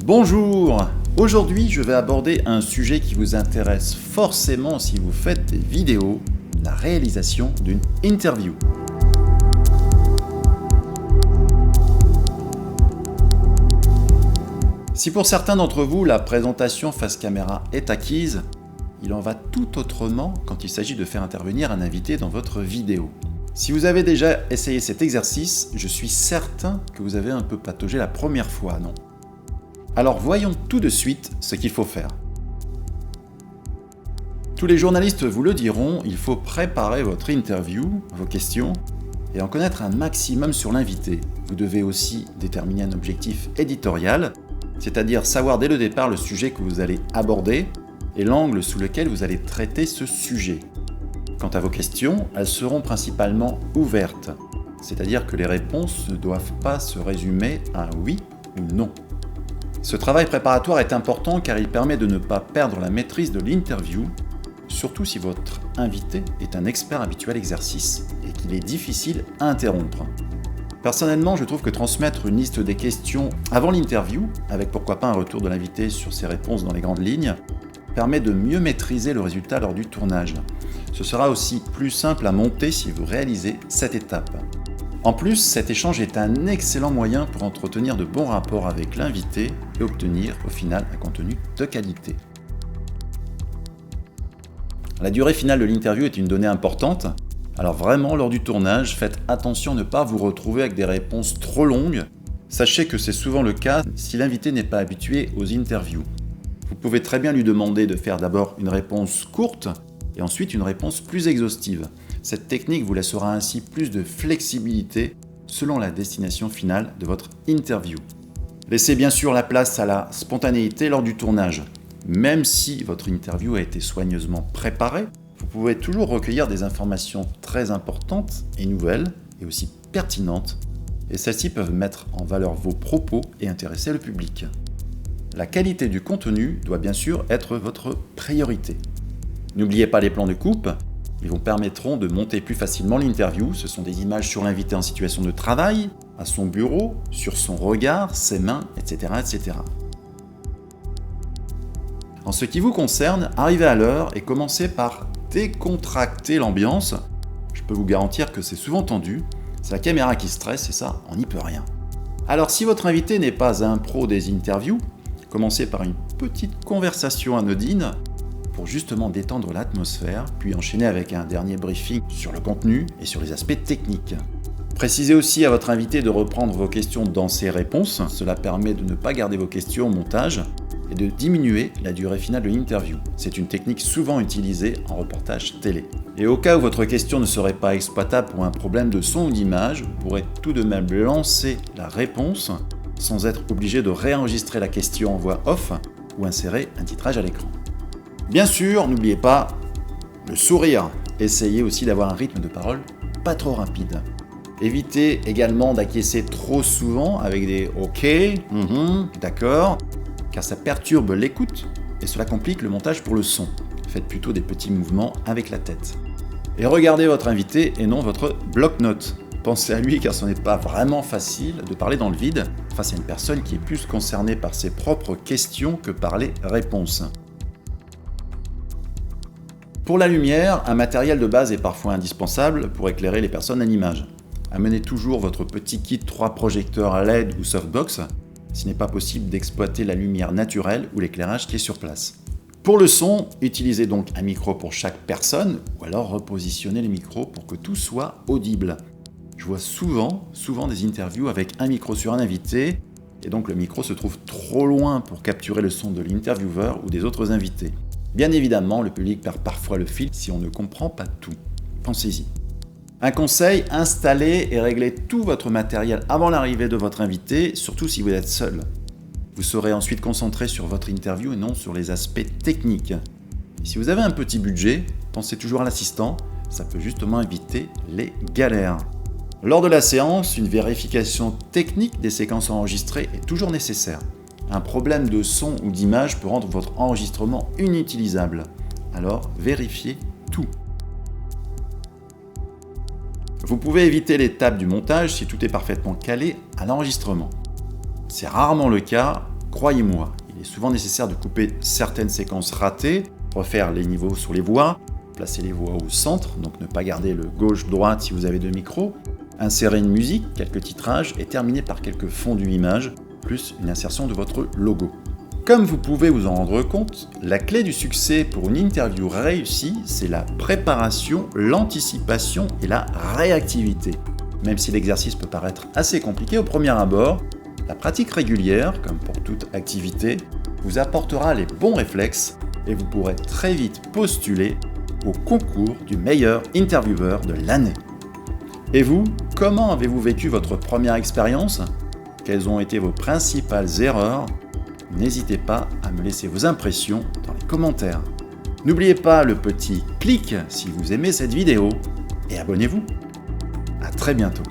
Bonjour! Aujourd'hui, je vais aborder un sujet qui vous intéresse forcément si vous faites des vidéos, la réalisation d'une interview. Si pour certains d'entre vous, la présentation face caméra est acquise, il en va tout autrement quand il s'agit de faire intervenir un invité dans votre vidéo. Si vous avez déjà essayé cet exercice, je suis certain que vous avez un peu pataugé la première fois, non? Alors voyons tout de suite ce qu'il faut faire. Tous les journalistes vous le diront, il faut préparer votre interview, vos questions, et en connaître un maximum sur l'invité. Vous devez aussi déterminer un objectif éditorial, c'est-à-dire savoir dès le départ le sujet que vous allez aborder et l'angle sous lequel vous allez traiter ce sujet. Quant à vos questions, elles seront principalement ouvertes, c'est-à-dire que les réponses ne doivent pas se résumer à un oui ou non. Ce travail préparatoire est important car il permet de ne pas perdre la maîtrise de l'interview, surtout si votre invité est un expert habitué à l'exercice et qu'il est difficile à interrompre. Personnellement, je trouve que transmettre une liste des questions avant l'interview, avec pourquoi pas un retour de l'invité sur ses réponses dans les grandes lignes, permet de mieux maîtriser le résultat lors du tournage. Ce sera aussi plus simple à monter si vous réalisez cette étape. En plus, cet échange est un excellent moyen pour entretenir de bons rapports avec l'invité et obtenir au final un contenu de qualité. La durée finale de l'interview est une donnée importante, alors vraiment lors du tournage, faites attention à ne pas vous retrouver avec des réponses trop longues. Sachez que c'est souvent le cas si l'invité n'est pas habitué aux interviews. Vous pouvez très bien lui demander de faire d'abord une réponse courte et ensuite une réponse plus exhaustive. Cette technique vous laissera ainsi plus de flexibilité selon la destination finale de votre interview. Laissez bien sûr la place à la spontanéité lors du tournage. Même si votre interview a été soigneusement préparée, vous pouvez toujours recueillir des informations très importantes et nouvelles et aussi pertinentes, et celles-ci peuvent mettre en valeur vos propos et intéresser le public. La qualité du contenu doit bien sûr être votre priorité. N'oubliez pas les plans de coupe, ils vous permettront de monter plus facilement l'interview. Ce sont des images sur l'invité en situation de travail, à son bureau, sur son regard, ses mains, etc., etc. En ce qui vous concerne, arrivez à l'heure et commencez par décontracter l'ambiance. Je peux vous garantir que c'est souvent tendu, c'est la caméra qui stresse et ça, on n'y peut rien. Alors si votre invité n'est pas un pro des interviews, commencez par une petite conversation anodine pour justement détendre l'atmosphère, puis enchaîner avec un dernier briefing sur le contenu et sur les aspects techniques. Précisez aussi à votre invité de reprendre vos questions dans ses réponses, cela permet de ne pas garder vos questions au montage et de diminuer la durée finale de l'interview. C'est une technique souvent utilisée en reportage télé. Et au cas où votre question ne serait pas exploitable pour un problème de son ou d'image, vous pourrez tout de même lancer la réponse sans être obligé de réenregistrer la question en voix off ou insérer un titrage à l'écran. Bien sûr, n'oubliez pas le sourire. Essayez aussi d'avoir un rythme de parole pas trop rapide. Évitez également d'acquiescer trop souvent avec des « ok »,« d'accord », car ça perturbe l'écoute et cela complique le montage pour le son. Faites plutôt des petits mouvements avec la tête. Et regardez votre invité et non votre bloc-notes. Pensez à lui car ce n'est pas vraiment facile de parler dans le vide face à une personne qui est plus concernée par ses propres questions que par les réponses. Pour la lumière, un matériel de base est parfois indispensable pour éclairer les personnes à l'image. Amenez toujours votre petit kit 3 projecteurs LED ou softbox, s'il n'est pas possible d'exploiter la lumière naturelle ou l'éclairage qui est sur place. Pour le son, utilisez donc un micro pour chaque personne ou alors repositionnez les micros pour que tout soit audible. Je vois souvent des interviews avec un micro sur un invité et donc le micro se trouve trop loin pour capturer le son de l'intervieweur ou des autres invités. Bien évidemment, le public perd parfois le fil si on ne comprend pas tout. Pensez-y. Un conseil, installez et réglez tout votre matériel avant l'arrivée de votre invité, surtout si vous êtes seul. Vous serez ensuite concentré sur votre interview et non sur les aspects techniques. Et si vous avez un petit budget, pensez toujours à l'assistant, ça peut justement éviter les galères. Lors de la séance, une vérification technique des séquences enregistrées est toujours nécessaire. Un problème de son ou d'image peut rendre votre enregistrement inutilisable. Alors, vérifiez tout. Vous pouvez éviter l'étape du montage si tout est parfaitement calé à l'enregistrement. C'est rarement le cas, Croyez-moi, il est souvent nécessaire de couper certaines séquences ratées, refaire les niveaux sur les voix, placer les voix au centre, donc ne pas garder le gauche-droite si vous avez deux micros, insérer une musique, quelques titrages et terminer par quelques fondus images, plus une insertion de votre logo. Comme vous pouvez vous en rendre compte, la clé du succès pour une interview réussie, c'est la préparation, l'anticipation et la réactivité. Même si l'exercice peut paraître assez compliqué au premier abord, la pratique régulière, comme pour toute activité, vous apportera les bons réflexes et vous pourrez très vite postuler au concours du meilleur intervieweur de l'année. Et vous, comment avez-vous vécu votre première expérience ? Quelles ont été vos principales erreurs ? N'hésitez pas à me laisser vos impressions dans les commentaires. N'oubliez pas le petit clic si vous aimez cette vidéo et abonnez-vous. À très bientôt.